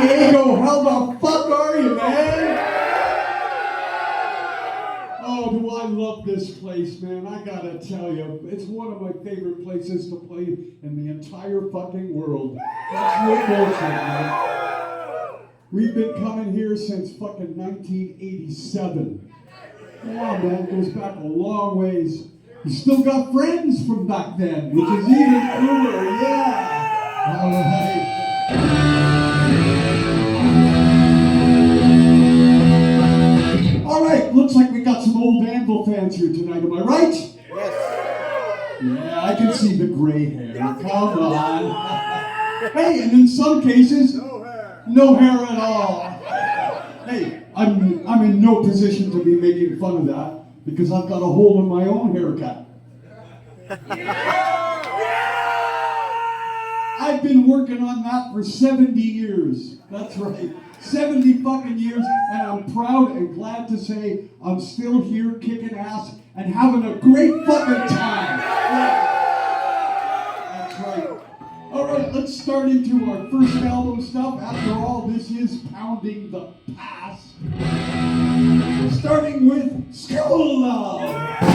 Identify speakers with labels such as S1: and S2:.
S1: Diego, how the fuck are you, man? Oh, do I love this place, man. I gotta tell you, it's one of my favorite places to play in the entire fucking world. That's no bullshit, man. We've been coming here since fucking 1987. Yeah, man, it goes back a long ways. You still got friends from back then, which is even cooler, yeah. All right. All right, looks like we got some old Anvil fans here tonight, am I right?
S2: Yes.
S1: Yeah, I can see the gray hair. Come on. Hey, and in some cases, no hair at all. Hey, I'm in no position to be making fun of that because I've got a hole in my own haircut. I've been working on that for 70 years. That's right. 70 fucking years, and I'm proud and glad to say I'm still here kicking ass and having a great fucking time. That's right. All right, let's start into our first album stuff. After all, this is Pounding the Past. Starting with School Love.